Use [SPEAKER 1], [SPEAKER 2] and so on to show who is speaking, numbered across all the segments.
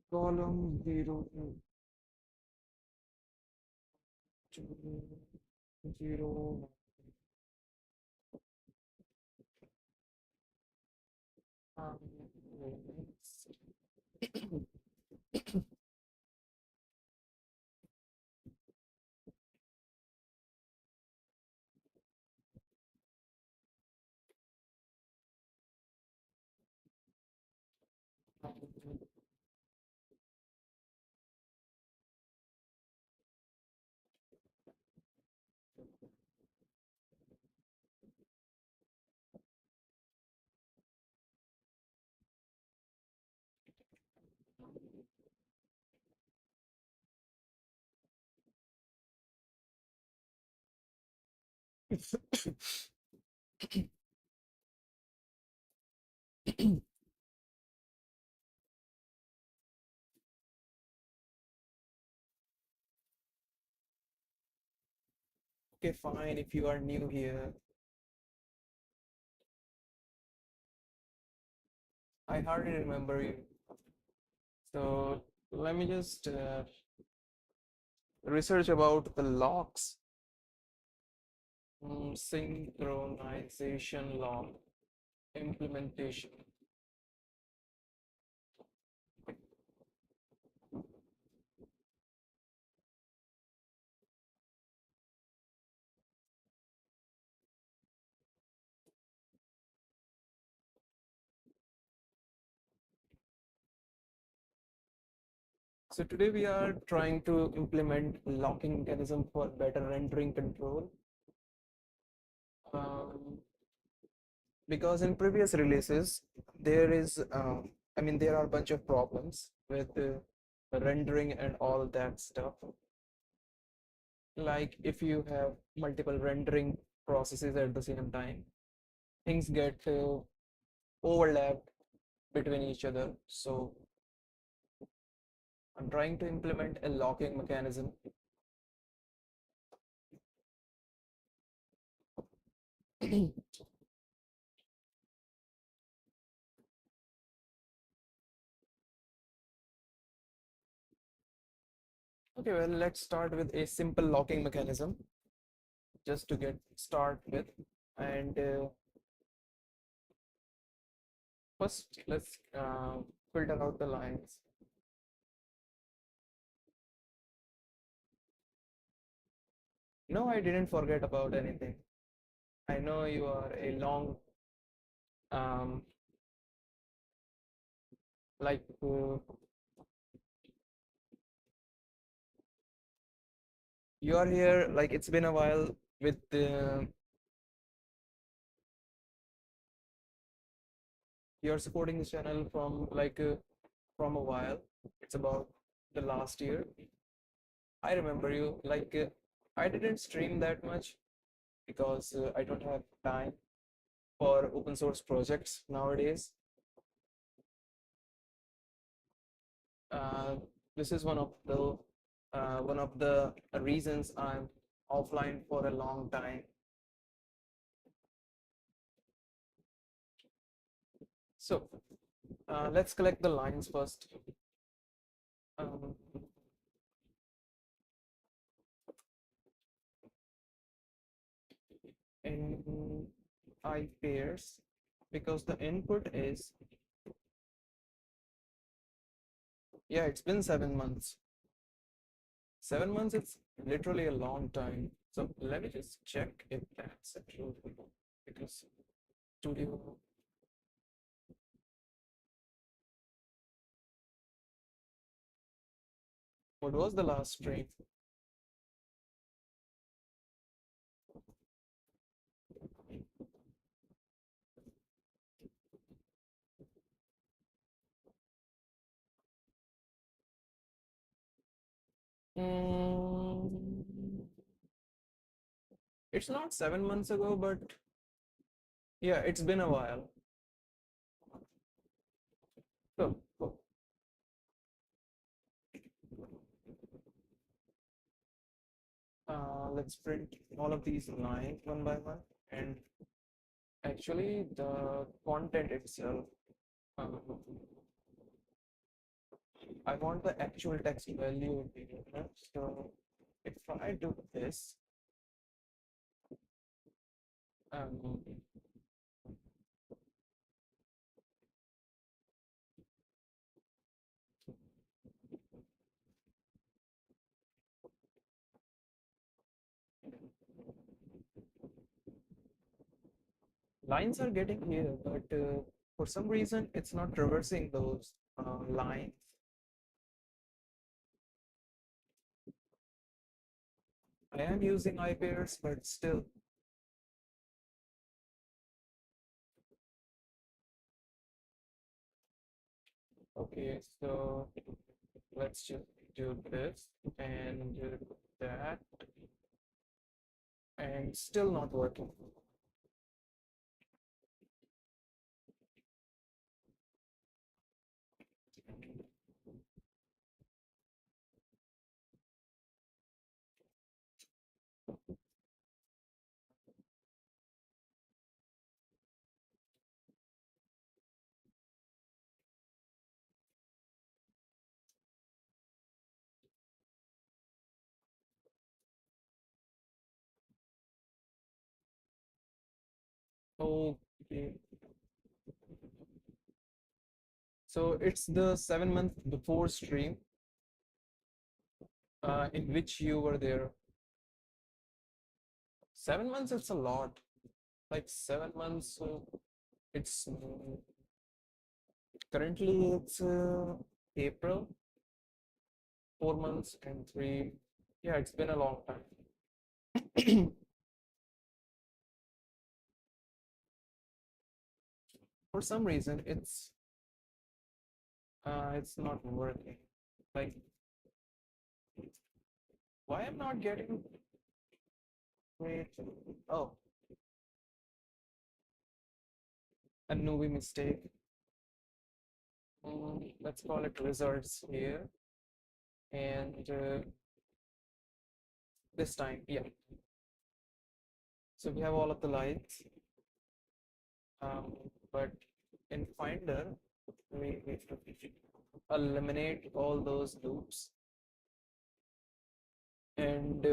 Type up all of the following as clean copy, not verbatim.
[SPEAKER 1] Column 0 to 0. um, Okay, fine. If you are new here, I hardly remember you. So let me just research about the locks. Synchronization lock implementation. So today we are trying to implement locking mechanism for better rendering control. Um, because in previous releases there is there are a bunch of problems with rendering and all that stuff, like if you have multiple rendering processes at the same time, things get overlapped between each other. So I'm trying to implement a locking mechanism. Okay, well, let's start with a simple locking mechanism just to get start with. And first, let's filter out the lines. No, I didn't forget about anything. I know you are a long, um, like, you are here, like, it's been a while with you're supporting this channel from, like, from a while. It's about the last year. I remember you, like, I didn't stream that much because I don't have time for open source projects nowadays. Uh, this is one of the reasons I'm offline for a long time. So let's collect the lines first. Um, in I pairs, because the input is, yeah, it's been 7 months. 7 months, it's literally a long time. So let me just check if that's true, because studio. What was the last stream? Mm, it's not 7 months ago, but yeah, it's been a while. So, let's print all of these lines one by one. And actually, the content itself, um, I want the actual text value in here. So, if I do this, um, lines are getting here, but for some reason, it's not traversing those lines. I am using I pairs, but still. Okay, so let's just do this and do that, and still not working. Okay, so it's the 7 month before stream in which you were there. 7 months, it's a lot. Like 7 months, it's currently it's April, 4 months and three. Yeah, it's been a long time. For some reason, it's not working. Like, why I'm not getting great? Oh, a newbie mistake. Let's call it results here. And this time, yeah. So we have all of the lights, but in Finder, we need to eliminate all those loops and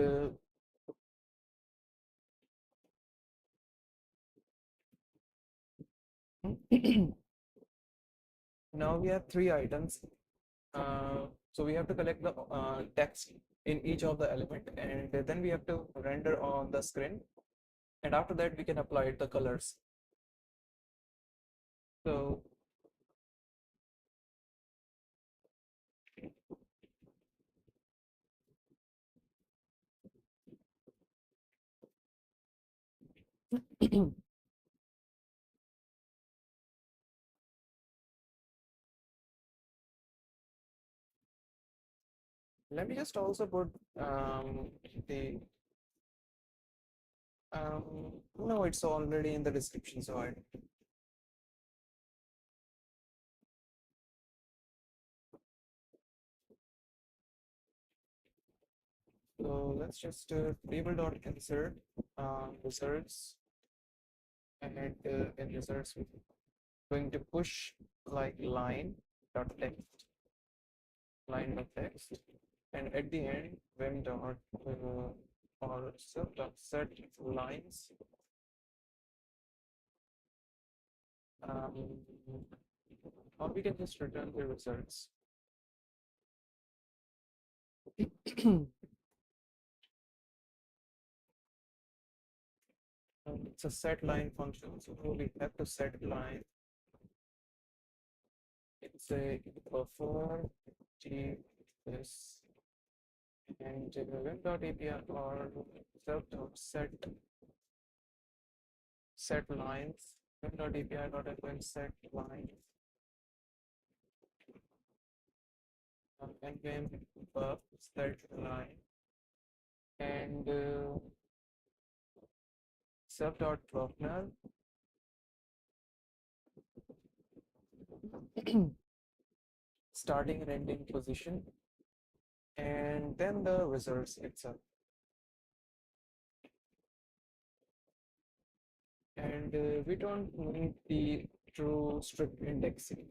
[SPEAKER 1] now we have three items. So we have to collect the text in each of the element, and then we have to render on the screen, and after that we can apply the colors. So let me just also put the no, it's already in the description, so I so let's just table.insert results, and in results we're going to push like line dot text, and at the end vim dot or self dot set lines, um, or we can just return the results. It's a set line function, so we have to set line. It's a buffer t this and vim.api or self.set lines, vim.api.nvim set lines, nvim verb set line, and self.provenal starting and ending position, and then the results itself. And we don't need the true strict indexing.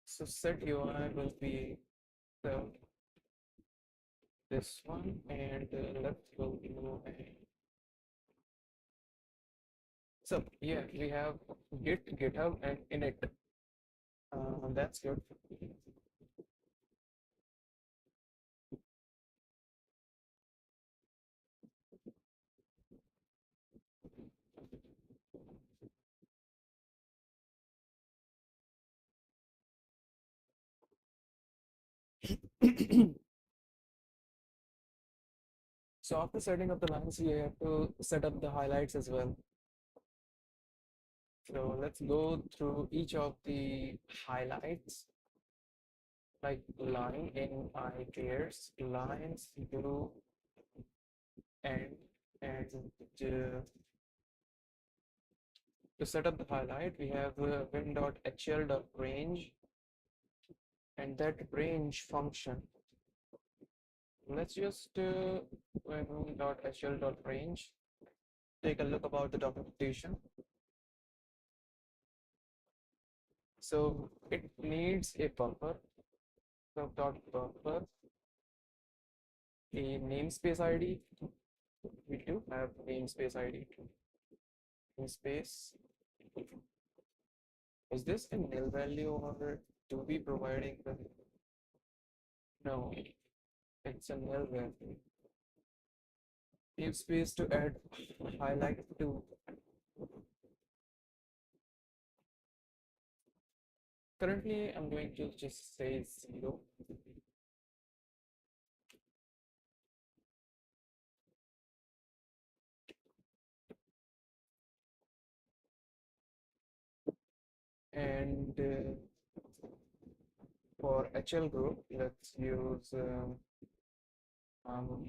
[SPEAKER 1] So set UI will be the this one, and let's go to so yeah, we have git, github, and init. That's good. So after setting up the lines, you have to set up the highlights as well. So let's go through each of the highlights, like line in I pairs, lines do end, and to set up the highlight, we have vim.hl.range, and that range function. Let's just vim.hl.range take a look about the documentation. So it needs a buffer, so dot buffer, a namespace ID. We do have namespace ID. Namespace. Is this a nil value, or do we providing the? No, it's a nil value. Namespace to add highlight to. Currently, I'm going to just say 0. And for HL group, let's use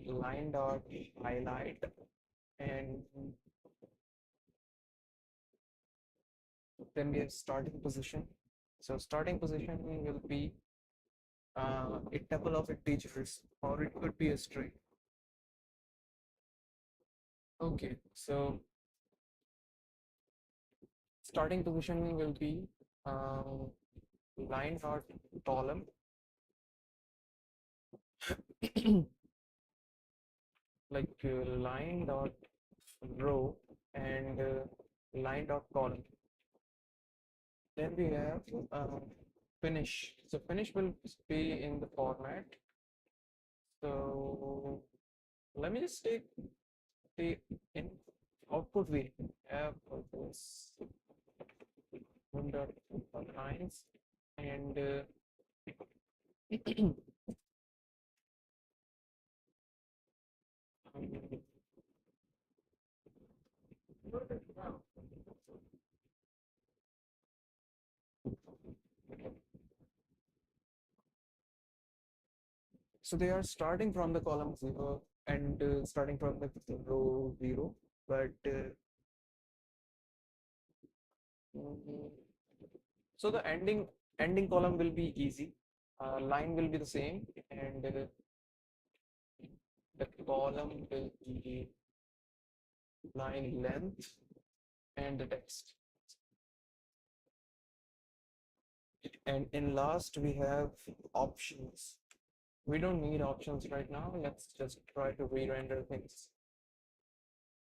[SPEAKER 1] line dot highlight, and then we have starting position. So starting position will be a tuple of integers, or it could be a string. Okay, so starting position will be line dot column like line dot row, and line dot column. Then we have finish. So finish will be in the format. So let me just take the in output we have this dot lines, and so they are starting from the column 0 and starting from the row 0, but mm, so the ending column will be easy. Line will be the same, and the column will be line length and the text. And in last we have options. We don't need options right now. Let's just try to re-render things.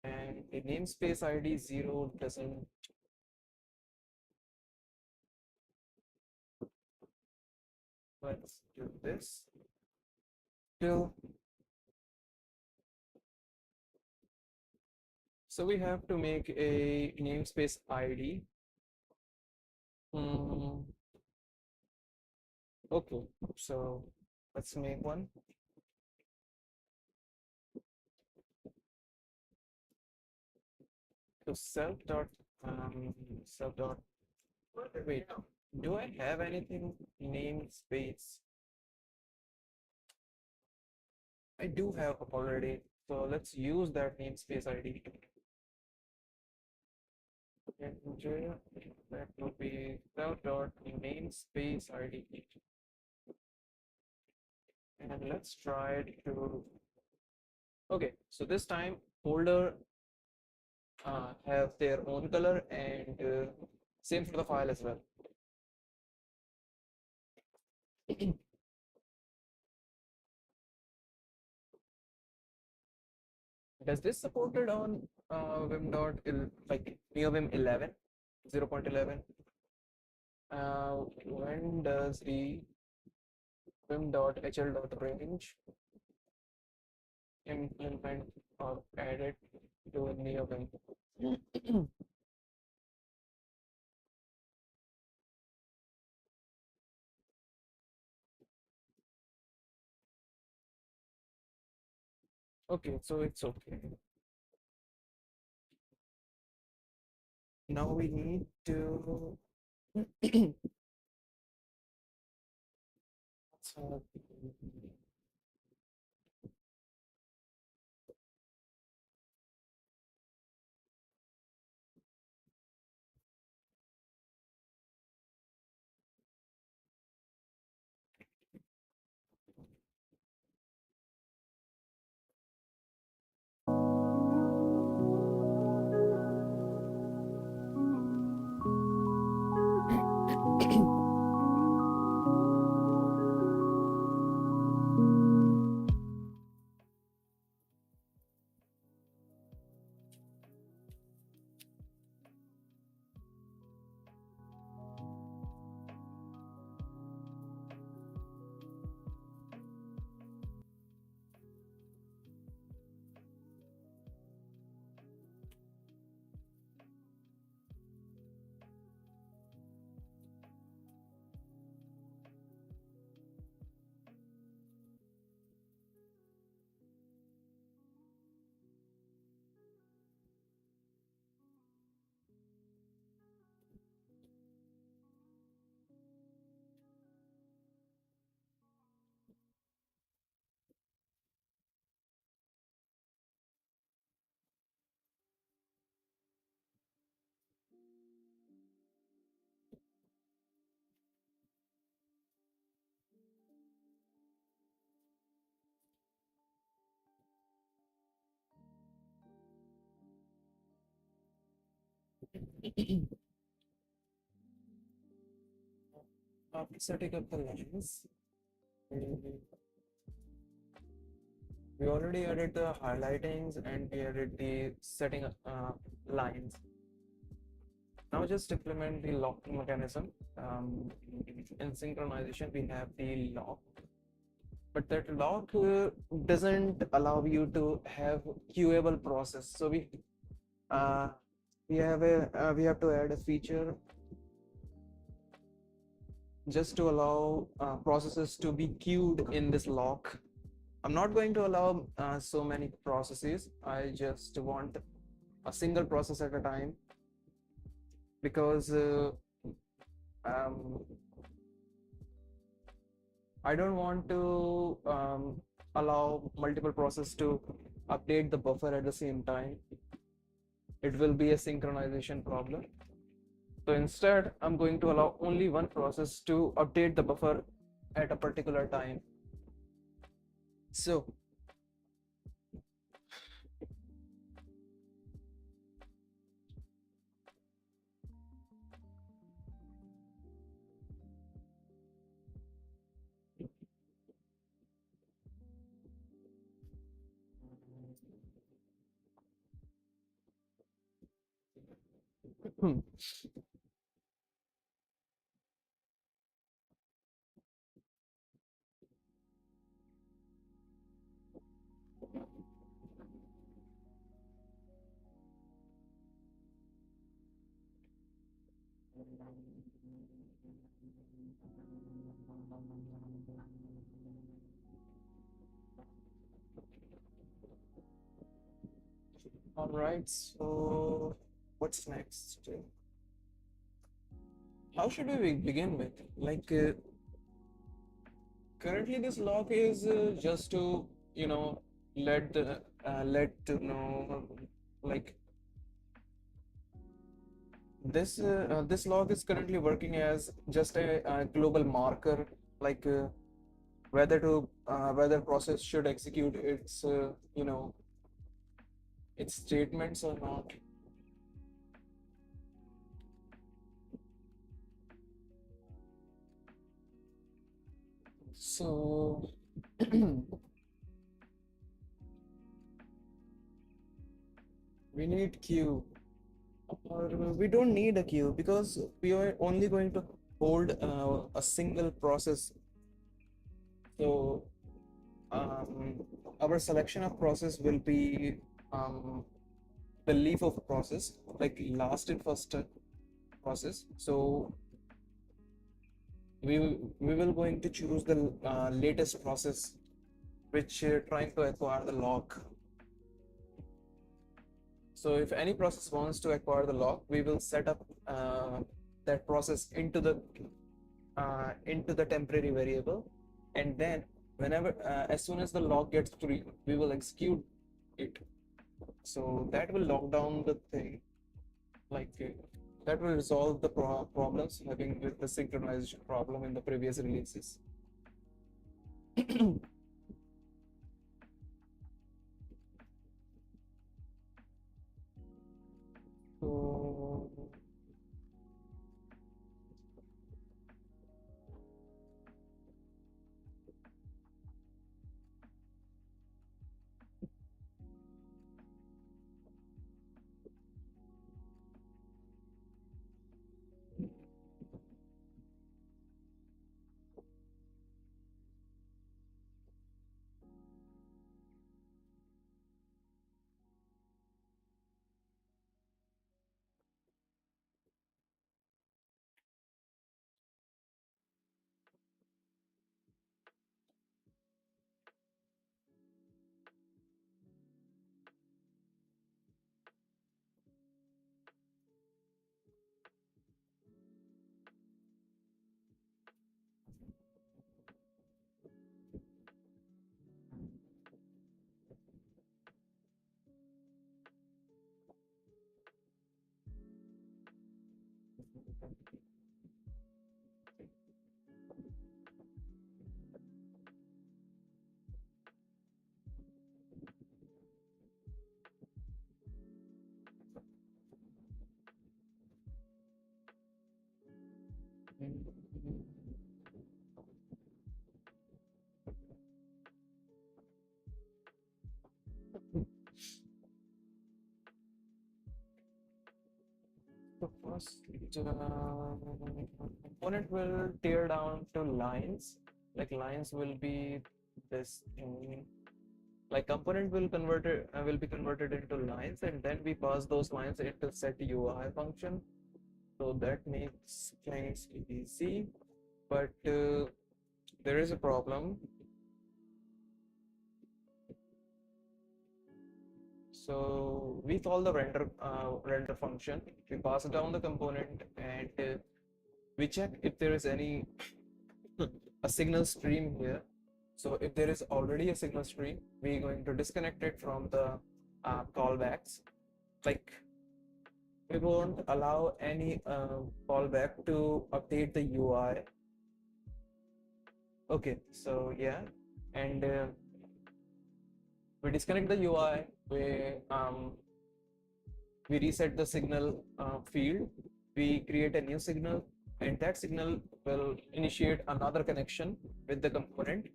[SPEAKER 1] And the namespace ID 0 doesn't. Let's do this. Still. So we have to make a namespace ID. Okay, so let's make one. So self dot wait, do I have anything namespace? I do have already, so let's use that namespace ID. And that would be self dot namespace ID. And let's try to, okay, so this time folder have their own color, and same for the file as well. Does this supported on Vim dot like NeoVim 11, 0.11? When does the Vim dot hl dot range implement or added to NeoVim? Okay, so it's okay. Now we need to so, after setting up the lines, we we already added the highlightings and we added the setting lines. Now just implement the locking mechanism. In synchronization, we have the lock, but that lock doesn't allow you to have queuable process. So uh, we have to add a feature just to allow processes to be queued in this lock. I'm not going to allow so many processes. I just want a single process at a time, because um, I don't want to allow multiple processes to update the buffer at the same time. It will be a synchronization problem. So instead, I'm going to allow only one process to update the buffer at a particular time. So All right, so what's next? How should we begin with? Currently, this log is just to, you know, let to know, like this log is currently working as just a global marker, like whether process should execute its its statements or not. So we need queue, or we don't need a queue because we are only going to hold a single process. So um, our selection of process will be the leaf of process, like last and first process. So we will going to choose the latest process which trying to acquire the lock. So if any process wants to acquire the lock, we will set up that process into the temporary variable, and then whenever as soon as the lock gets free, we will execute it. So that will lock down the thing, like that will resolve the problems having with the synchronization problem in the previous releases. So the first component will tear down to lines. Like lines will be this thing. Like component will be converted into lines, and then we pass those lines into set UI function. So that makes things easy, but there is a problem. So we call the render function. We pass down the component, and we check if there is any a signal stream here. So if there is already a signal stream, we're going to disconnect it from the callbacks. Like we won't allow any callback to update the UI. Okay, so yeah, and we disconnect the UI. We reset the signal field. We create a new signal, and that signal will initiate another connection with the component,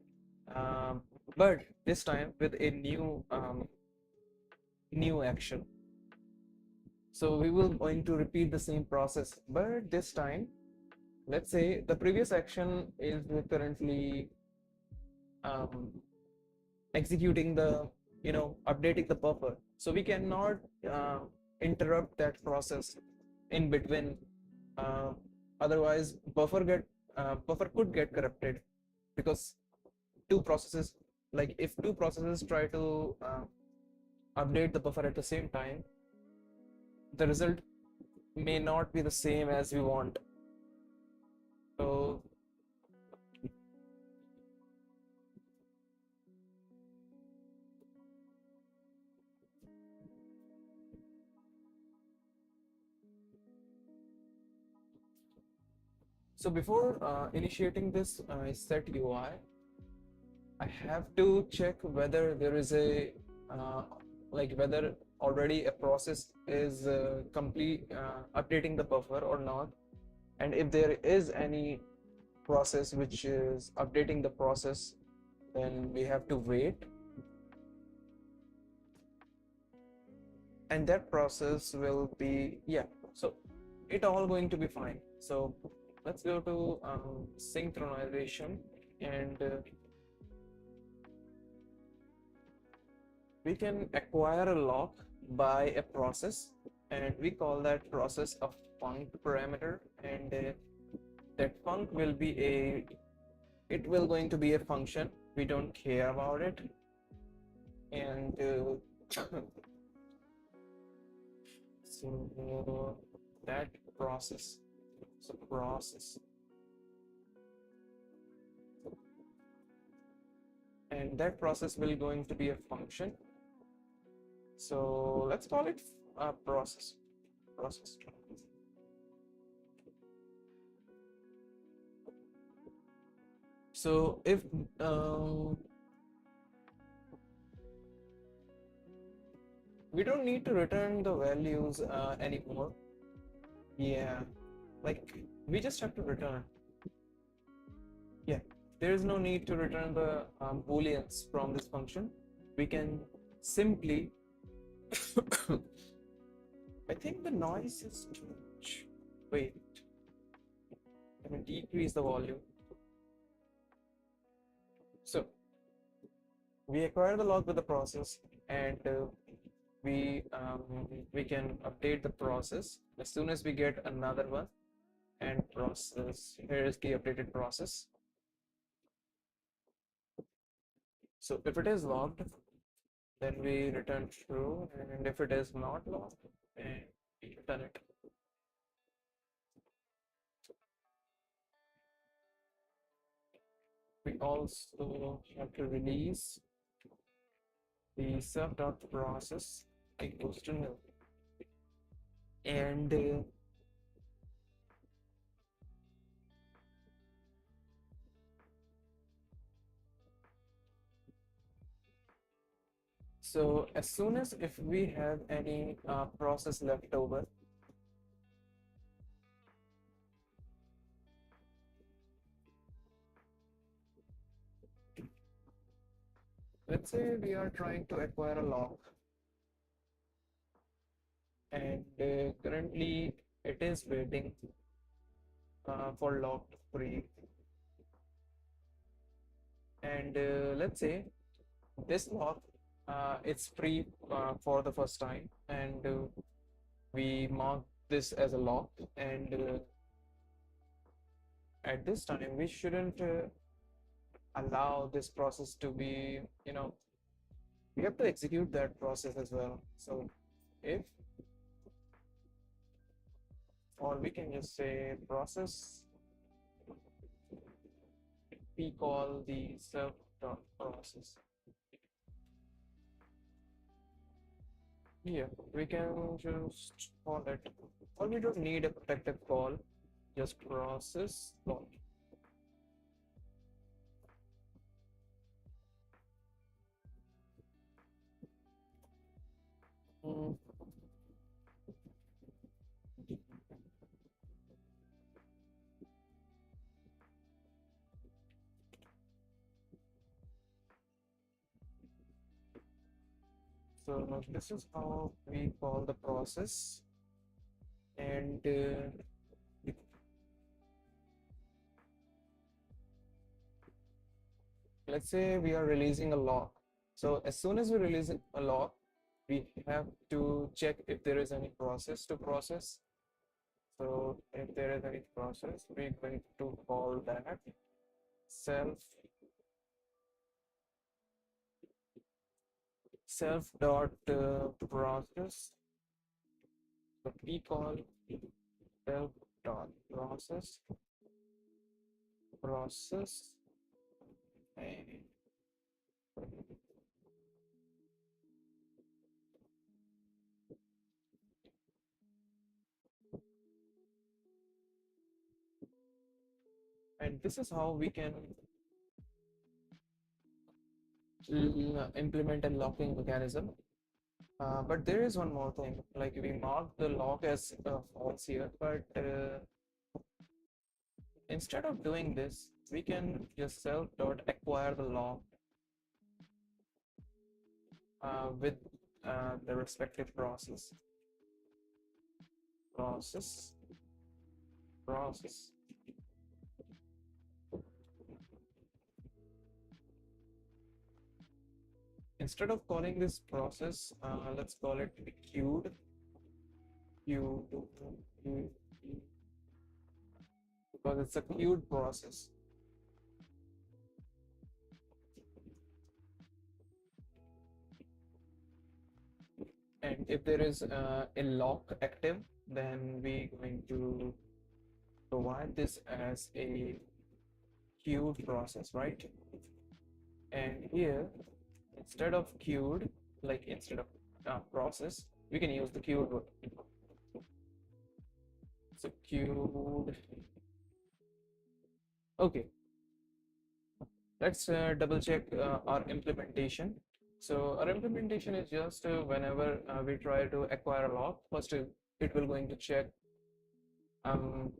[SPEAKER 1] but this time with a new action. So we will going to repeat the same process, but this time, let's say the previous action is currently um, executing the updating the buffer, so we cannot interrupt that process in between. uh, Otherwise buffer could get corrupted. because two processes, like if two processes try to update the buffer at the same time, the result may not be the same as we want. So before initiating this set UI, I have to check whether there is a uh, like whether already a process is complete updating the buffer or not, and if there is any process which is updating the process, then we have to wait, and that process will be, yeah, so it all going to be fine. So let's go to synchronization, and we can acquire a lock by a process, and we call that process a func parameter, and that func will be a, it will going to be a function, we don't care about it. And so that process, so process, and that process will going to be a function, so let's call it a process. So if we don't need to return the values anymore, yeah, like we just have to return, yeah, there is no need to return the booleans from this function. We can simply I think the noise is too much. Wait, let me decrease the volume. So we acquire the log with the process, and we can update the process as soon as we get another one. And process, here is the updated process. So if it is logged, then we return true, and if it is not logged, then we return it. We also have to release the self.process equals to nil, and so as soon as if we have any process left over, let's say we are trying to acquire a lock, and currently it is waiting for lock to free, and let's say this lock it's free for the first time, and we mark this as a lock, and at this time we shouldn't allow this process to be, we have to execute that process as well. So if, or we can just say process, we call the self.process. Yeah, we can just call it, or we don't need a protected call, just process call. Mm. So this is how we call the process, and let's say we are releasing a lock. So as soon as we release a lock, we have to check if there is any process to process. So if there is any process, we're going to call that self self dot process. So we call self dot process and this is how we can implement a locking mechanism. But there is one more thing, like we mark the lock as false here, but instead of doing this, we can just self dot acquire the lock with the respective process process. Instead of calling this process, let's call it queued, queued, because it's a queued process. And if there is a lock active, then we're going to provide this as a queued process, right? And here, instead of queued, like instead of process, we can use the queued word. So queued. Okay, let's double check our implementation. So our implementation is just whenever we try to acquire a lock, first it will going to check um,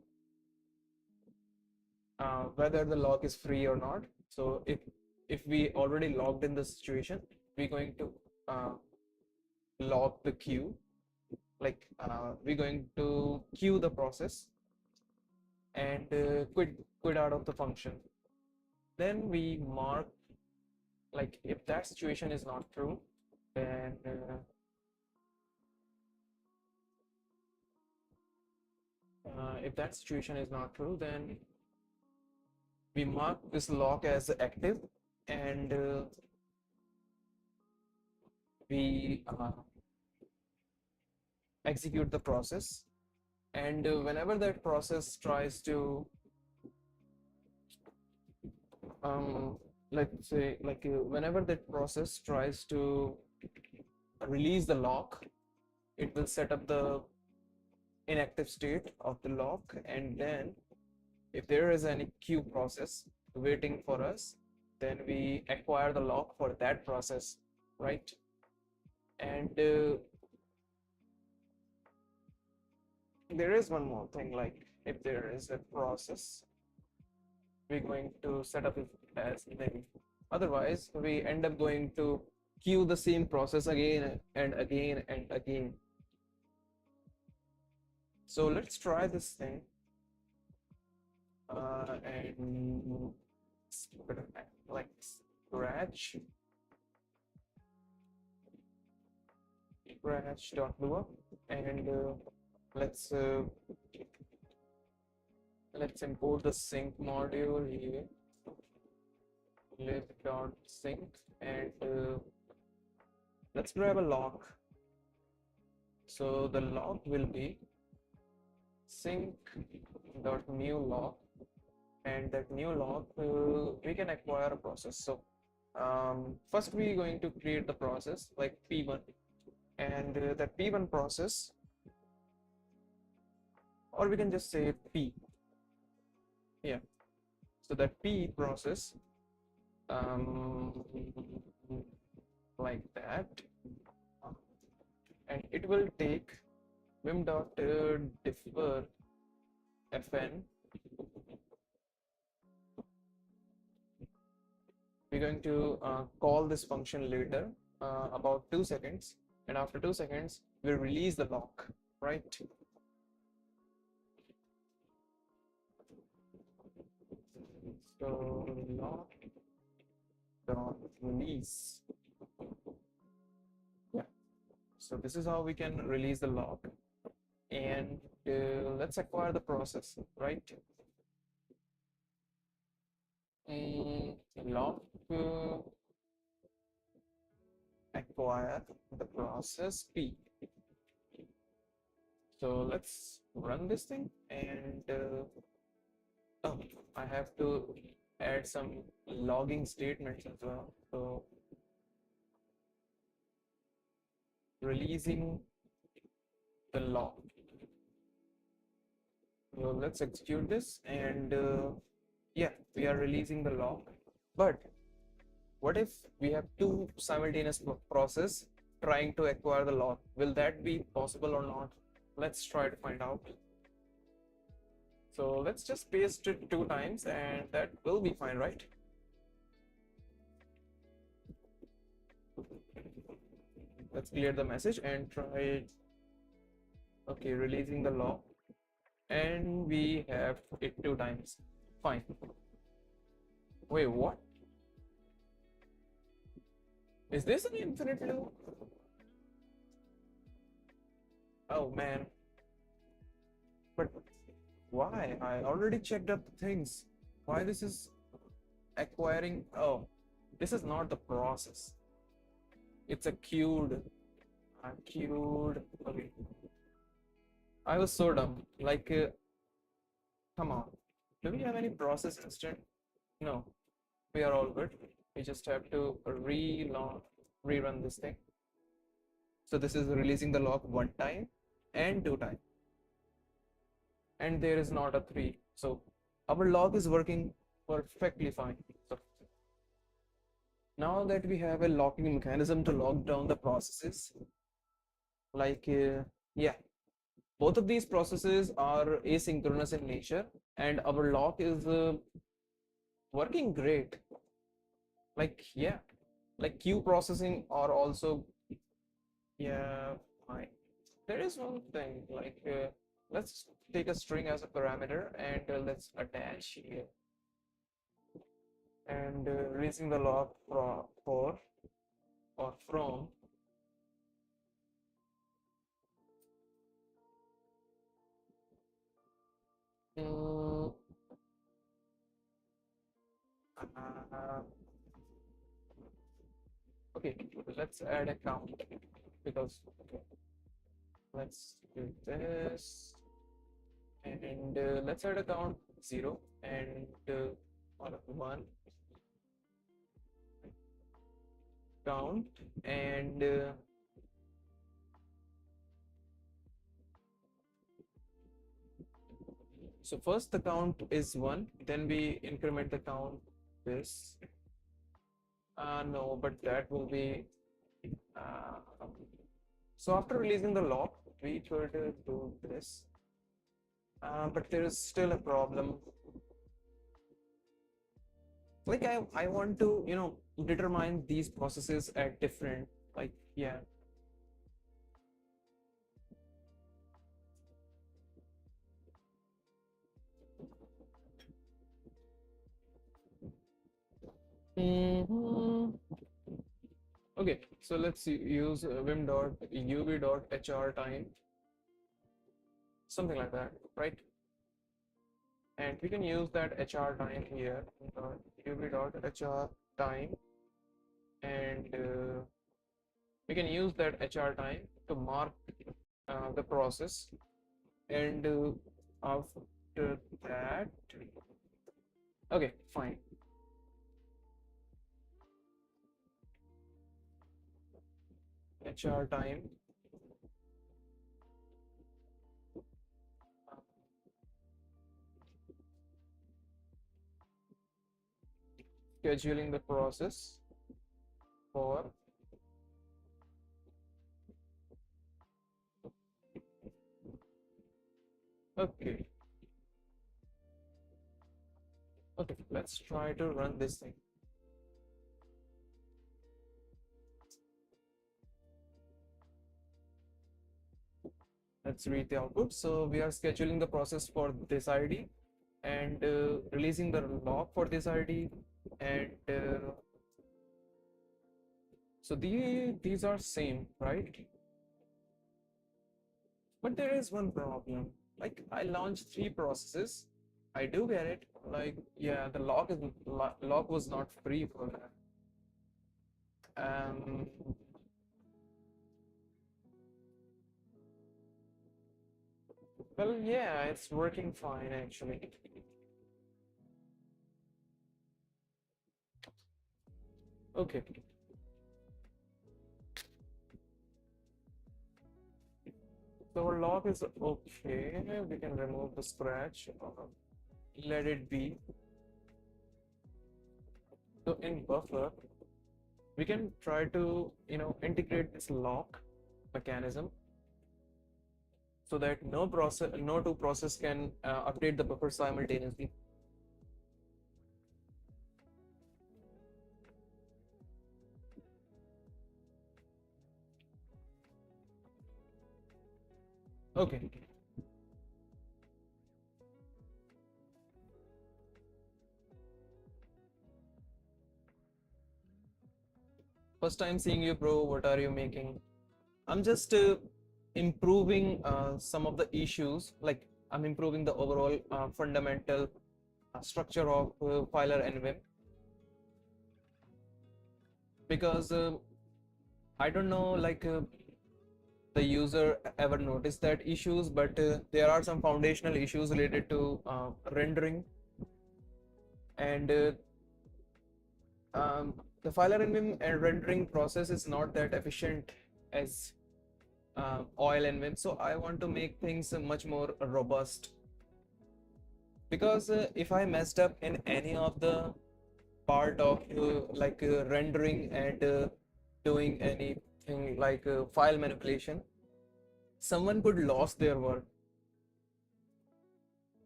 [SPEAKER 1] whether the lock is free or not. So if we already logged in the situation, we're going to lock the queue, like we're going to queue the process and quit out of the function. Then we mark, like if that situation is not true, then if that situation is not true, then we mark this lock as active, and we execute the process. And whenever that process tries to let's say, like whenever that process tries to release the lock, it will set up the inactive state of the lock, and then if there is any queue process waiting for us, then we acquire the lock for that process, right? And there is one more thing, like if there is a process, we're going to set up it as name. Otherwise, we end up going to queue the same process again and again and again. So let's try this thing and like scratch.lua, and let's import the sync module here, lib.sync, and let's grab a lock. So the lock will be sync.new lock, and that new lock we can acquire a process. So first we're going to create the process like p1, and that p1 process, or we can just say p, yeah. So that p process, like that, and it will take vim.defer fn. We're going to call this function later, about 2 seconds, and after 2 seconds we'll release the lock, right? So lock dot release, yeah. So this is how we can release the lock, and let's acquire the process, right? Lock acquire the process P. So let's run this thing, and oh, I have to add some logging statements as well. So releasing the log. So let's execute this, and yeah, we are releasing the log. But what if we have two simultaneous process trying to acquire the log? Will that be possible or not? Let's try to find out. So let's just paste it 2 times, and that will be fine, right? Let's clear the message and try. Okay, releasing the log, and we have it 2 times. Fine. Wait, what? Is this an infinite loop? Oh man. But why? I already checked up the things. Why this is acquiring? Oh, this is not the process. It's a queued. Queued. Okay. I was so dumb. Like, come on. Do we have any process instant? No. We are all good. We just have to rerun this thing. So this is releasing the log 1 time and 2 times. And there is not a 3. So our log is working perfectly fine. So now that we have a locking mechanism to lock down the processes, like yeah, both of these processes are asynchronous in nature, and our lock is working great. Like yeah, like queue processing are also yeah fine. There is one thing like let's take a string as a parameter, and let's attach here, and releasing the log for or from uh, okay, let's add a count because okay, let's do this, and let's add a count 0 and or 1 count, and so first the count is 1, then we increment the count this. No, but that will be so after releasing the lock we could do this, but there is still a problem. Like I want to determine these processes at different, like yeah. Okay, so let's use vim.uv.hr time, something like that, right? And we can use that hr time here, uv.hr time, and we can use that hr time to mark the process, and after that, okay, fine. HR time scheduling the process for okay, let's try to run this thing. Let's read the output. So we are scheduling the process for this ID, and releasing the log for this ID, and so these are same, right? But there is one problem. Like I launched 3 processes. I do get it. Like yeah, the log was not free for that. Well, yeah, it's working fine actually. Okay, so our log is okay. We can remove the scratch. Let it be. So in buffer, we can try to, integrate this lock mechanism so that no two process can update the buffer simultaneously. Okay. First time seeing you, bro. What are you making? I'm just improving some of the issues. Like I'm improving the overall fundamental structure of fyler.nvim because I don't know, like the user ever noticed that issues, but there are some foundational issues related to rendering, and the fyler.nvim and rendering process is not that efficient as oil and vim. So I want to make things much more robust because if I messed up in any of the part of rendering and doing anything like file manipulation, someone could lose their work.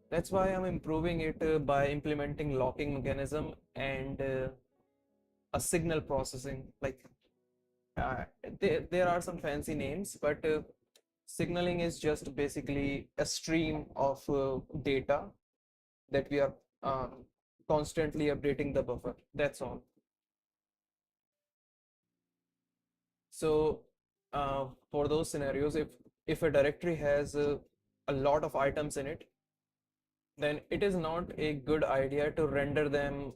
[SPEAKER 1] That's why I'm improving it by implementing locking mechanism and a signal processing. Like uh, there are some fancy names, but signaling is just basically a stream of data that we are um, constantly updating the buffer. That's all. So for those scenarios, if a directory has a lot of items in it, then it is not a good idea to render them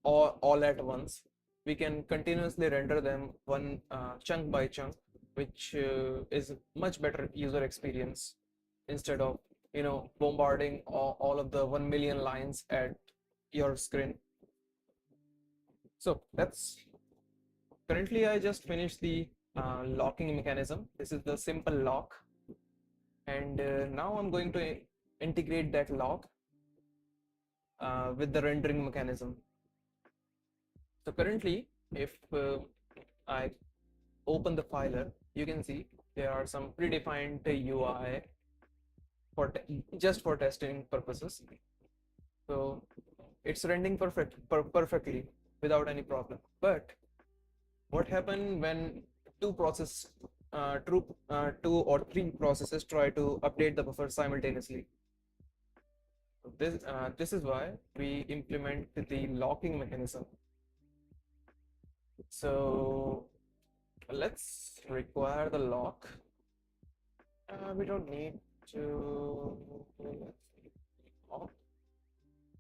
[SPEAKER 1] all at once. We can continuously render them one chunk by chunk, which is much better user experience instead of bombarding all of the 1 million lines at your screen. So that's currently I just finished the locking mechanism. This is the simple lock, and now I'm going to integrate that lock with the rendering mechanism. So currently, if I open the filer, you can see there are some predefined UI for just for testing purposes. So it's rendering perfectly without any problem. But what happened when two process, two or three processes try to update the buffer simultaneously? So this is why we implement the locking mechanism. So let's require the lock. We don't need to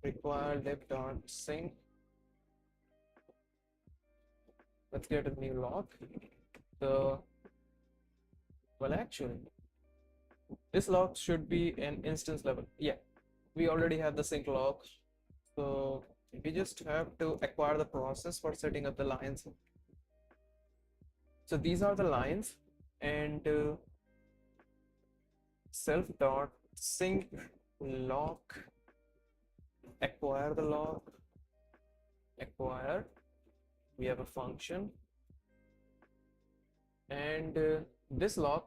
[SPEAKER 1] require lib.sync. Let's get a new lock. So, well, actually, this lock should be an instance level. Yeah, we already have the sync lock. So we just have to acquire the process for setting up the lines. So these are the lines, and self dot sync lock, acquire the lock, acquire. We have a function, and this lock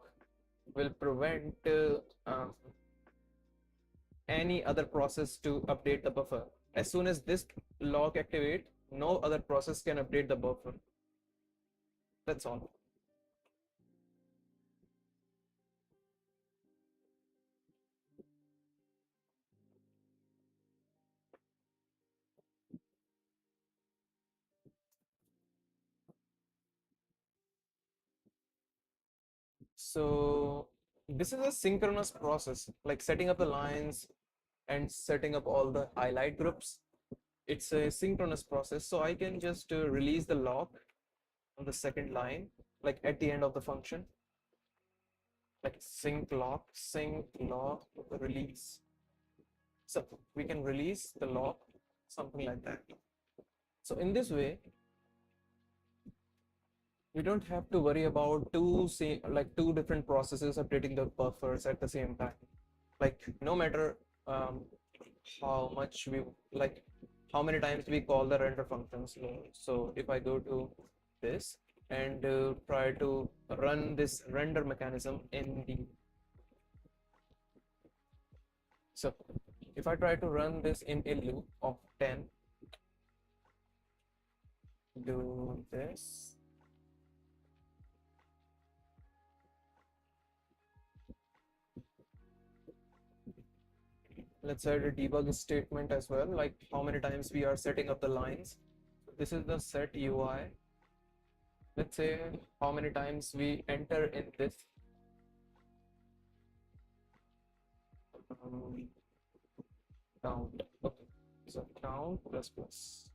[SPEAKER 1] will prevent any other process to update the buffer. As soon as this lock activate, no other process can update the buffer. That's all. So this is a synchronous process, like setting up the lines and setting up all the highlight groups. It's a synchronous process. So I can just release the lock on the second line, like at the end of the function. like sync lock release. So we can release the lock, something like that. So in this way, we don't have to worry about two different processes updating the buffers at the same time. Like no matter um, how much we like, how many times we call the render functions. So if I go to this and try to run this render mechanism in the so if I try to run this in a loop of 10, do this. Let's add a debug statement as well, like how many times we are setting up the lines. This is the set UI. Let's say how many times we enter in this count. Okay, so count plus plus.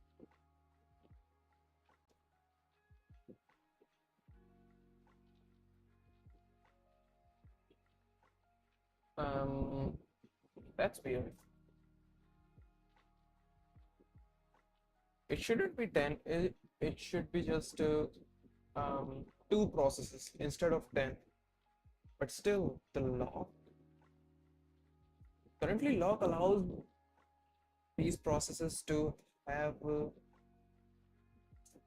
[SPEAKER 1] That's weird. It shouldn't be 10. It should be just two processes instead of 10. But still, the lock currently lock allows these processes to have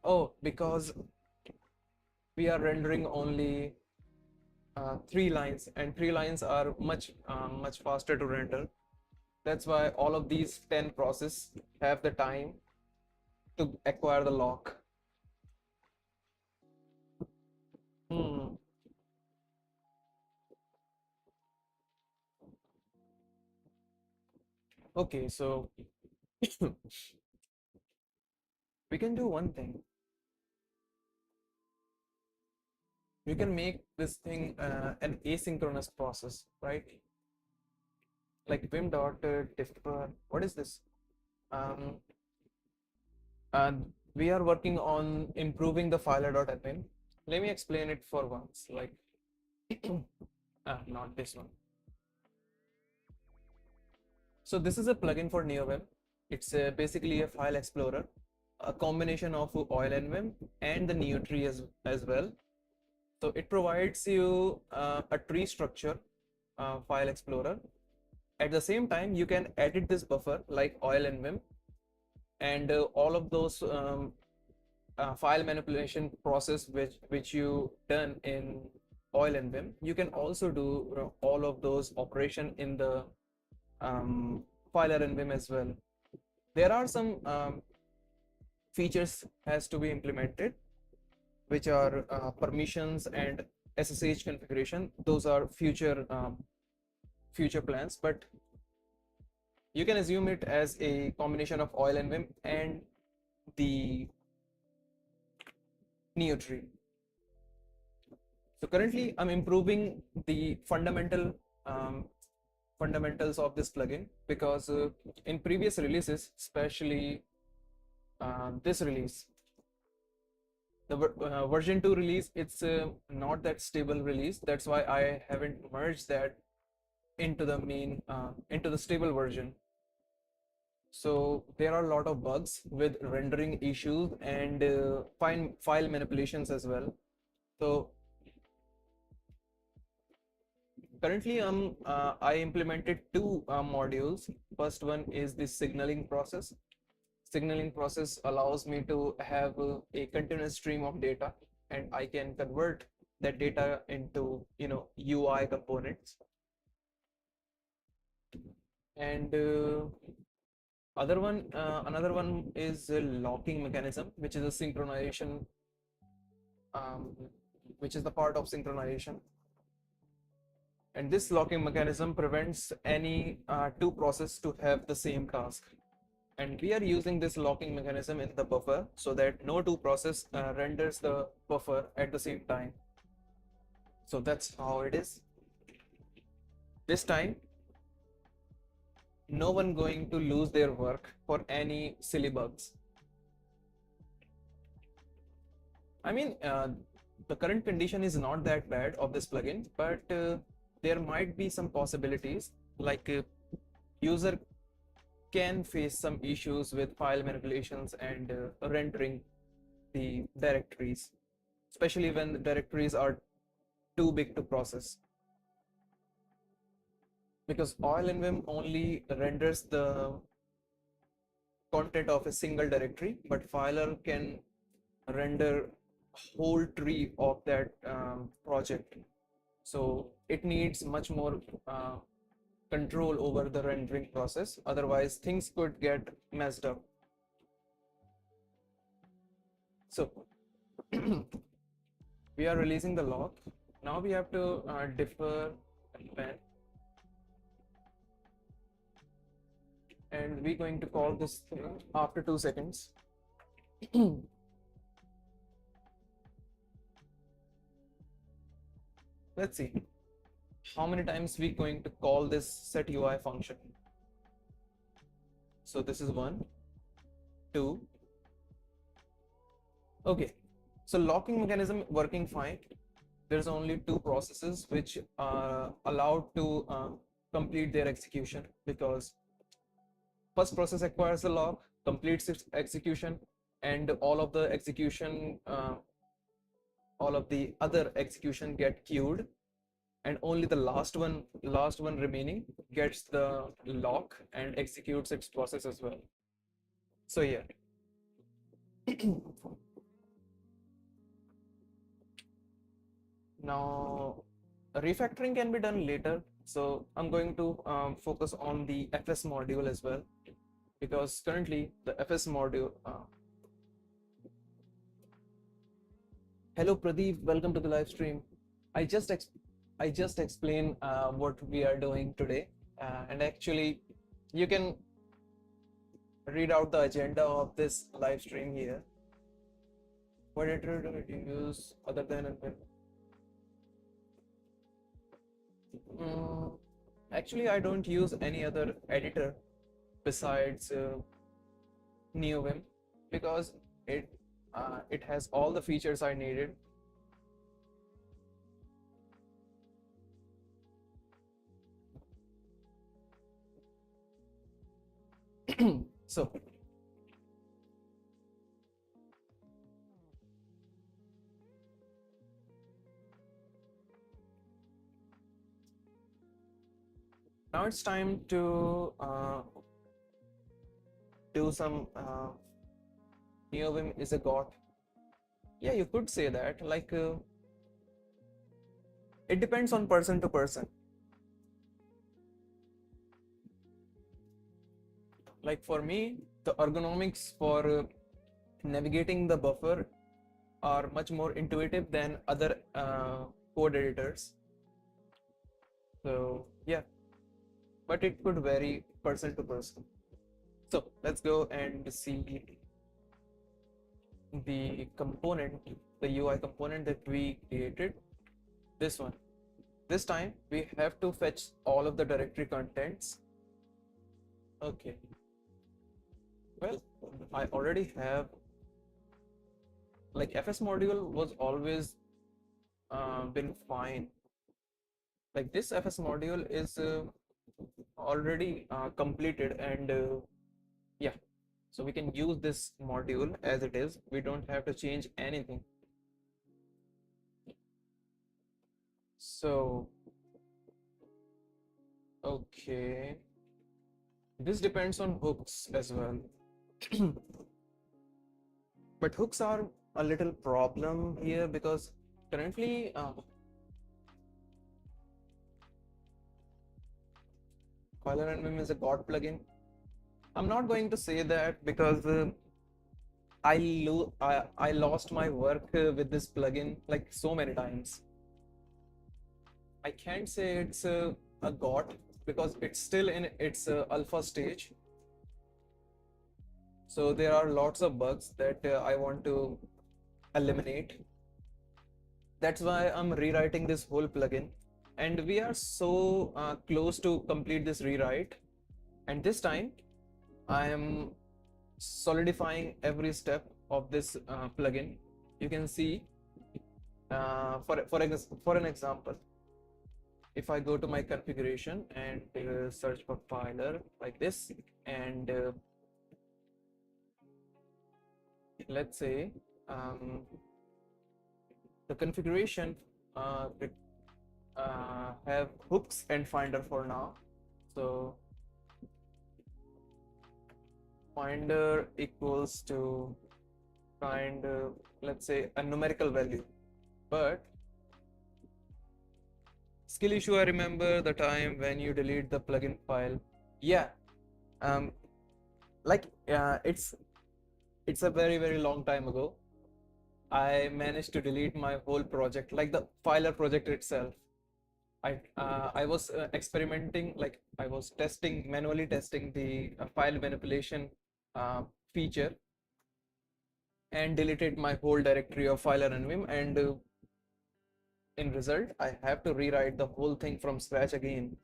[SPEAKER 1] oh, because we are rendering only 3 lines, and 3 lines are much faster to render. That's why all of these 10 processes have the time to acquire the lock. Hmm. Okay, so we can do one thing. You can make this thing an asynchronous process, right? Like vim dot defer. What is this? Um, and we are working on improving the fyler.nvim. Let me explain it for once. Like, not this one. So this is a plugin for NeoVim. It's basically a file explorer, a combination of oil.nvim and the NeoTree as well. So it provides you a tree structure file explorer. At the same time, you can edit this buffer like oil.nvim, and all of those file manipulation process which you done in oil.nvim, you can also do all of those operation in the fyler.nvim as well. There are some features has to be implemented, which are permissions and SSH configuration. Those are future plans, but you can assume it as a combination of oil.nvim and the NeoTree. So currently, I'm improving the fundamentals of this plugin, because in previous releases, especially this release, the version 2 release, it's not that stable release. That's why I haven't merged that into the main into the stable version. So there are a lot of bugs with rendering issues and file manipulations as well. So currently I implemented two modules. First one is the signaling process. Signaling process allows me to have a continuous stream of data, and I can convert that data into UI components. And another one is a locking mechanism, which is a synchronization, um, which is the part of synchronization. And this locking mechanism prevents any two processes to have the same task. And we are using this locking mechanism in the buffer so that no two process renders the buffer at the same time. So that's how it is. This time, no one going to lose their work for any silly bugs. I mean, the current condition is not that bad of this plugin, but there might be some possibilities, like user can face some issues with file manipulations and rendering the directories, especially when the directories are too big to process. Because oil.nvim only renders the content of a single directory, but fyler can render whole tree of that project. So it needs much more control over the rendering process, otherwise things could get messed up. So we are releasing the lock. Now we have to defer pen, and we're going to call this thing after 2 seconds. Let's see how many times we're going to call this set UI function. So this is 1, 2. Okay, so locking mechanism working fine. There's only 2 processes which are allowed to complete their execution, because first process acquires the lock, completes its execution, and all of the execution, all of the other execution get queued, and only the last one remaining gets the lock and executes its process as well. So yeah. Now refactoring can be done later, so I'm going to focus on the FS module as well, because currently the FS module hello Pradeep, welcome to the live stream. I just explained what we are doing today, and actually you can read out the agenda of this live stream here. What editor do you use other than NVIM? Actually, I don't use any other editor besides NeoVim, because it has all the features I needed. So now it's time to do some NeoVim is a god. Yeah, you could say that. Like it depends on person to person. Like for me, the ergonomics for navigating the buffer are much more intuitive than other code editors. So yeah, but it could vary person to person. So let's go and see the component, the UI component that we created. This one. This time we have to fetch all of the directory contents. Okay. Well, I already have, like, FS module was always been fine. Like this FS module is already completed, and yeah, so we can use this module as it is. We don't have to change anything. So okay, this depends on hooks as well. But hooks are a little problem here, because currently fyler.nvim is a god plugin. I'm not going to say that, because I lost my work with this plugin like so many times. I can't say it's a god, because it's still in its alpha stage. So there are lots of bugs that I want to eliminate. That's why I'm rewriting this whole plugin, and we are so close to complete this rewrite. And this time I am solidifying every step of this plugin. You can see For an example, if I go to my configuration and search for fyler like this, and let's say the configuration have hooks and finder for now. So finder equals to kind of, let's say, a numerical value. But skill issue, I remember the time when you delete the plugin file. Yeah, um, like it's a very long time ago. I managed to delete my whole project, like the filer project itself. I was experimenting, like I was testing, manually testing the file manipulation feature, and deleted my whole directory of fyler.nvim, and in result I have to rewrite the whole thing from scratch again.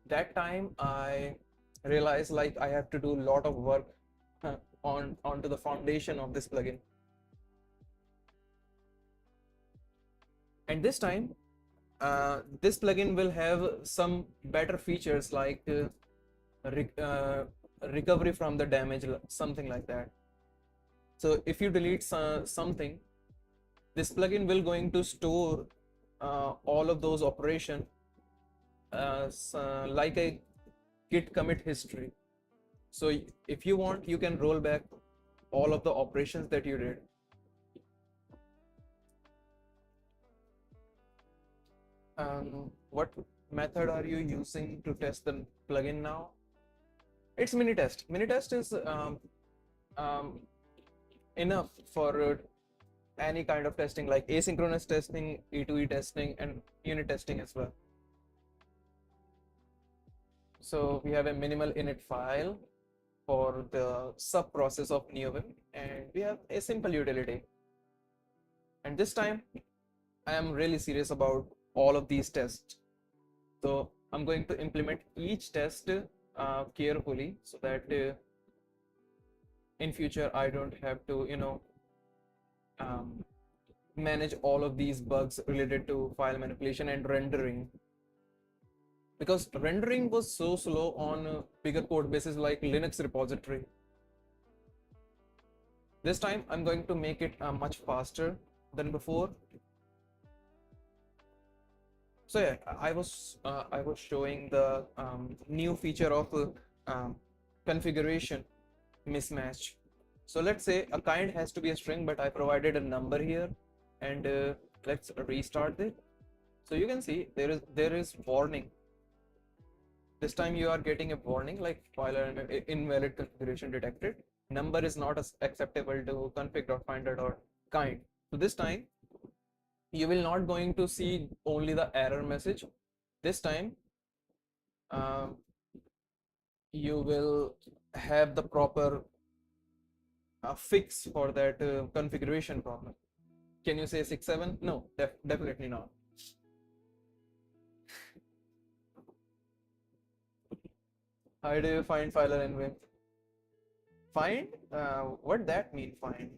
[SPEAKER 1] That time I realized like I have to do a lot of work onto the foundation of this plugin. And this time this plugin will have some better features like recovery from the damage, something like that. So if you delete something, this plugin will going to store all of those operations like a git commit history. So if you want, you can roll back all of the operations that you did. What method are you using to test the plugin now? It's Minitest. Minitest is enough for any kind of testing, like asynchronous testing, E2E testing, and unit testing as well. So we have a minimal init file for the sub process of NeoVim, and we have a simple utility. And this time I am really serious about all of these tests. So I'm going to implement each test carefully, so that in future I don't have to, manage all of these bugs related to file manipulation and rendering, because rendering was so slow on bigger code bases like Linux repository. This time I'm going to make it much faster than before. So yeah, I was showing the new feature of configuration mismatch. So let's say a kind has to be a string, but I provided a number here, and let's restart it. So you can see there is warning. This time you are getting a warning like file invalid configuration detected. Number is not acceptable to config.finder.kind. So this time you will not going to see only the error message. This time you will have the proper fix for that configuration problem. Can you say 6.7? No, definitely not. How do you find fyler.nvim? Find? What that mean, find?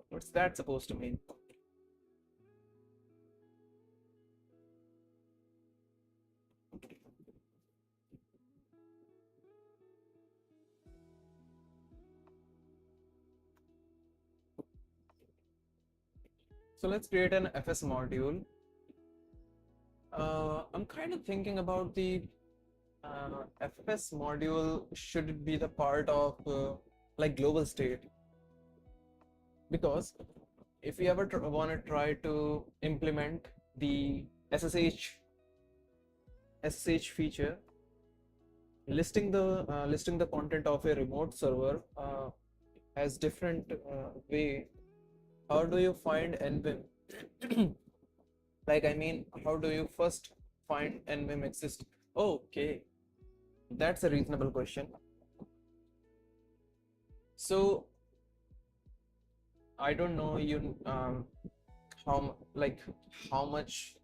[SPEAKER 1] What's that supposed to mean? So let's create an FS module. I'm kind of thinking about the FS module. Should it be the part of like global state? Because if you ever want to try to implement the SSH feature, listing the content of a remote server has different way. How do you find nvim? Like, I mean, how do you first find nvim exist? Okay, that's a reasonable question. So I don't know how much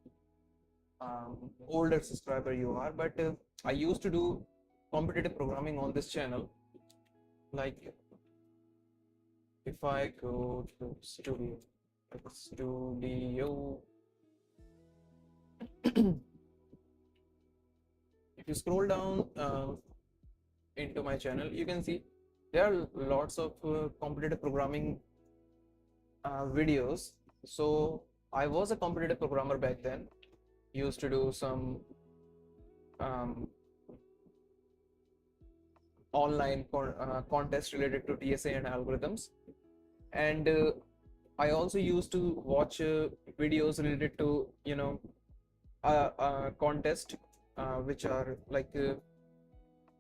[SPEAKER 1] older subscriber you are, but I used to do competitive programming on this channel. Like if I go to studio, if you scroll down into my channel, you can see there are lots of competitive programming videos. So I was a competitive programmer back then, used to do some um, online contests related to TSA and algorithms, and I also used to watch videos related to contest which are like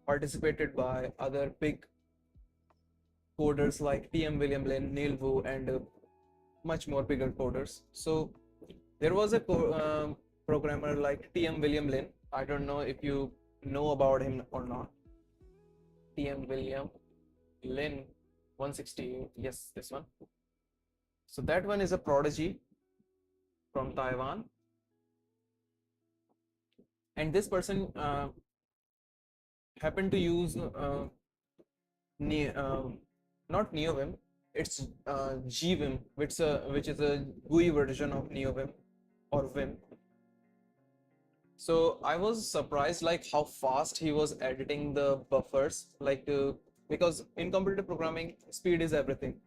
[SPEAKER 1] participated by other big coders like TM William Lin, Neil Wu, and much more bigger coders. So there was a programmer like TM William Lin. I don't know if you know about him or not. TM William Lin 168. Yes, this one. So that one is a prodigy from Taiwan, and this person happened to use ne not NeoVim, it's GVim, which is a GUI version of NeoVim or Vim. So I was surprised like how fast he was editing the buffers, like because in competitive programming, speed is everything.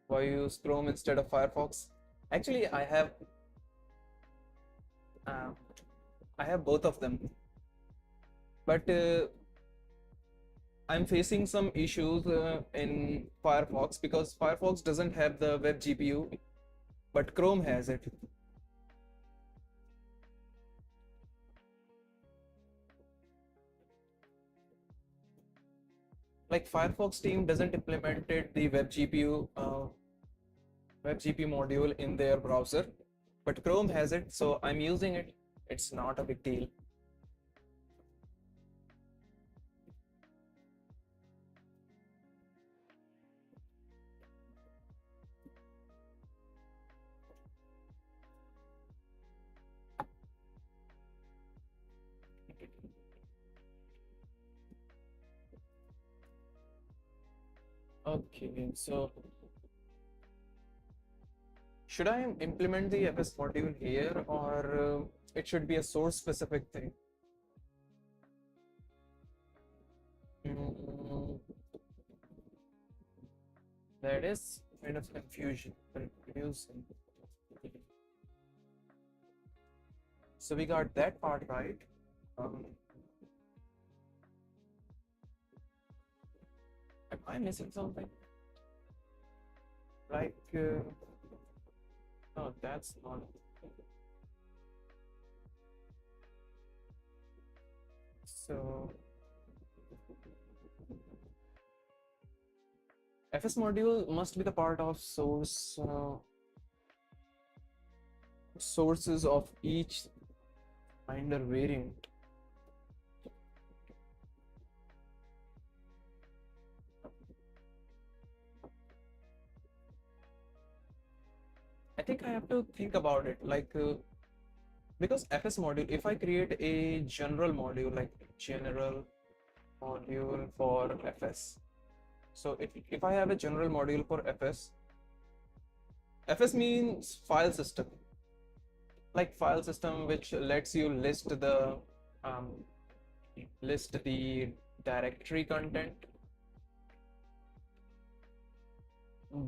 [SPEAKER 1] Why you use Chrome instead of Firefox? Actually, uh, I have both of them, but I'm facing some issues in Firefox because Firefox doesn't have the web GPU, but Chrome has it. Like Firefox team doesn't implemented the web GPU module in their browser, but Chrome has it, so I'm using it. It's not a big deal. Okay, so should I implement the FS module here, or it should be a source specific thing? Mm, that is kind of confusing. So we got that part right. Um, am I missing something? Like, no, that's not. So FS module must be the part of sources of each binder variant. I think I have to think about it, like because FS module, if I create a general module like general module for FS, so if I have a general module for FS means file system, like file system which lets you um, list the directory content,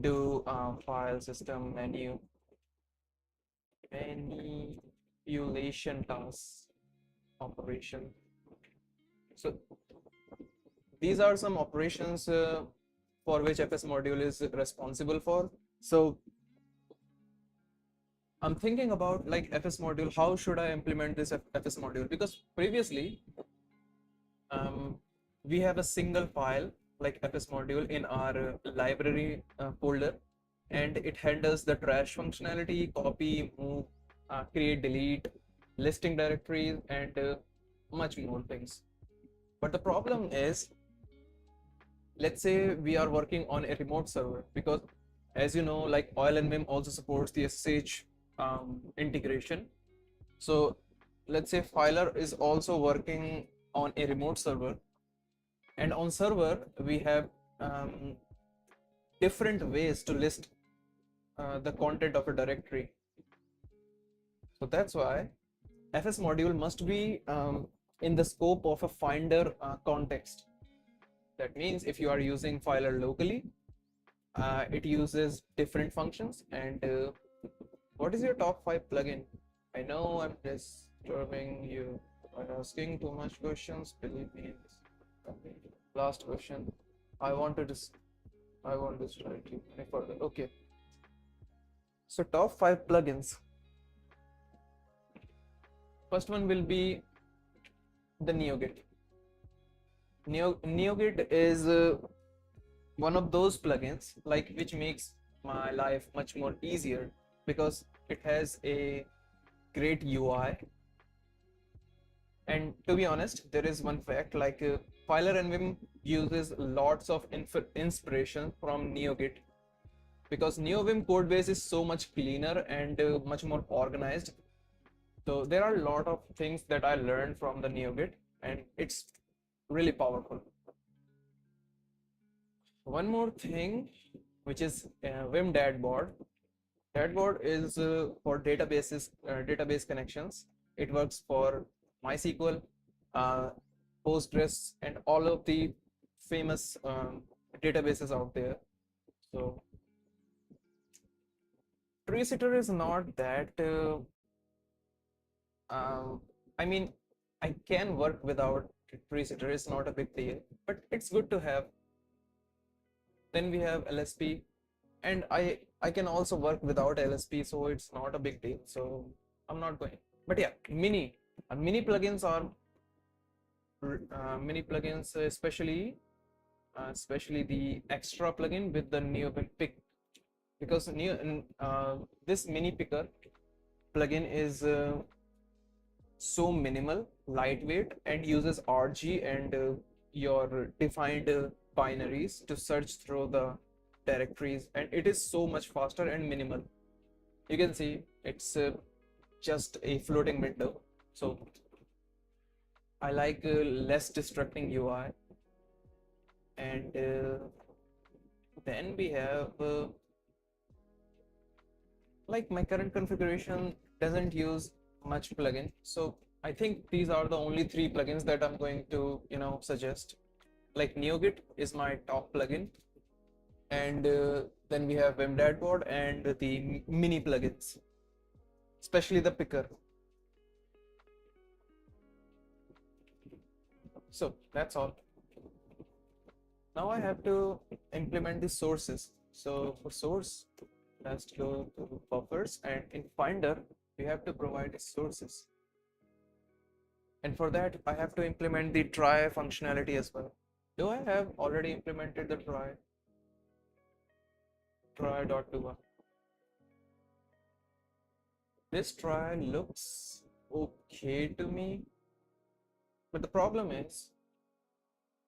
[SPEAKER 1] do file system manipulation tasks operation. So these are some operations for which FS module is responsible for. So I'm thinking about like FS module, how should I implement this FS module? Because previously we have a single file like FS module in our library folder, and it handles the trash functionality, copy, move, create, delete, listing directories, and much more things. But the problem is, let's say we are working on a remote server, because as you know, like oil.nvim also supports the SSH integration. So let's say fyler is also working on a remote server, and on server we have different ways to list the content of a directory. So that's why FS module must be in the scope of a Finder context. That means if you are using Fyler locally, it uses different functions. And what is your top 5 plugin? I know I'm disturbing you by asking too much questions. Believe me. Okay. Last question. I want to distract you any further. Okay. So top 5 plugins. First one will be the NeoGit. NeoGit is one of those plugins like which makes my life much more easier because it has a great UI. And to be honest, there is one fact like fyler.nvim uses lots of inspiration from NeoGit because NeoVim code base is so much cleaner and much more organized. So there are a lot of things that I learned from the NeoGit and it's really powerful. One more thing, which is Vim dashboard. Dashboard is for database connections. It works for MySQL, Postgres, and all of the famous databases out there. So TreeSitter is not that. I mean, I can work without TreeSitter. It's not a big deal, but it's good to have. Then we have LSP, and I can also work without LSP, so it's not a big deal. So I'm not going. But yeah, mini plugins are mini plugins, especially the extra plugin with the NeoVim pick, because this mini picker plugin is so minimal, lightweight, and uses RG and your defined binaries to search through the directories, and it is so much faster and minimal. You can see it's just a floating window. So I like less distracting UI. And then we have like my current configuration doesn't use much plugin, so I think these are the only 3 plugins that I'm going to suggest. Like NeoGit is my top plugin, and then we have Vim dashboard and the mini plugins, especially the picker. So that's all. Now I have to implement the sources. So for source, let's go to buffers, and in Finder we have to provide sources. And for that I have to implement the try functionality as well. Do I have already implemented the try.do? This try looks okay to me, but the problem is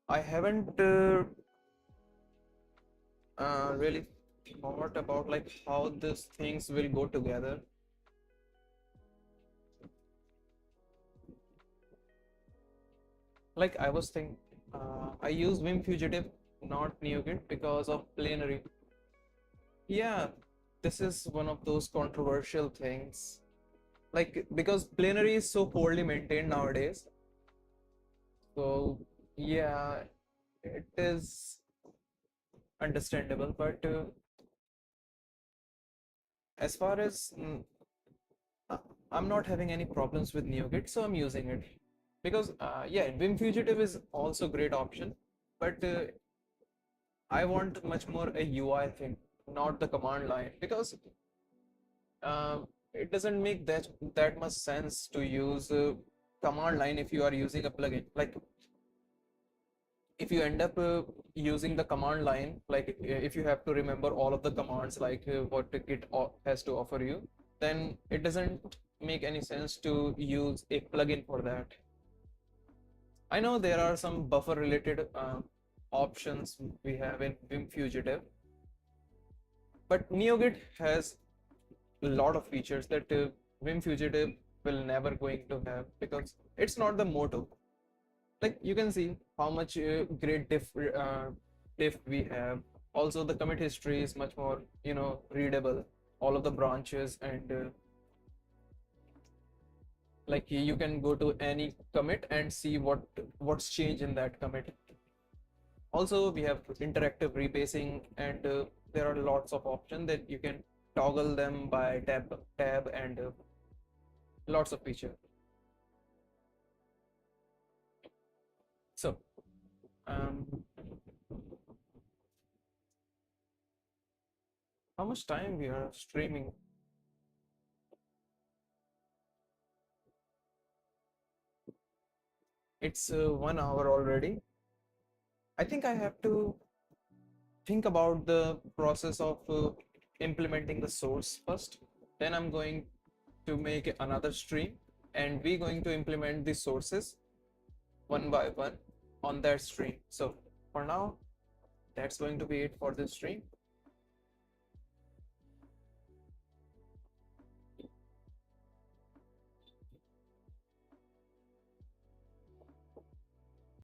[SPEAKER 1] I haven't really thought about like how these things will go together. Like I was thinking, I use Vim Fugitive, not NeoGit, because of plenary. Yeah, this is one of those controversial things. Like because plenary is so poorly maintained nowadays. So yeah, it is understandable, but as far as I'm not having any problems with NeoGit, so I'm using it because yeah, Vim Fugitive is also a great option, but I want much more a UI thing, not the command line, because it doesn't make that much sense to use command line if you are using a plugin. Like if you end up using the command line, like if you have to remember all of the commands, like what Git has to offer you, then it doesn't make any sense to use a plugin for that. I know there are some buffer related options we have in Vim Fugitive, but NeoGit has a lot of features that Vim Fugitive will never going to have because it's not the motto. Like you can see how much great diff we have. Also, the commit history is much more, readable. All of the branches and like you can go to any commit and see what's changed in that commit. Also, we have interactive rebasing, and there are lots of options that you can toggle them by tab and lots of feature. So, um, how much time we are streaming? It's 1 hour already. I think I have to think about the process of implementing the source first. Then I'm going to make another stream, and we're going to implement the sources one by one on that stream. So for now, that's going to be it for this stream.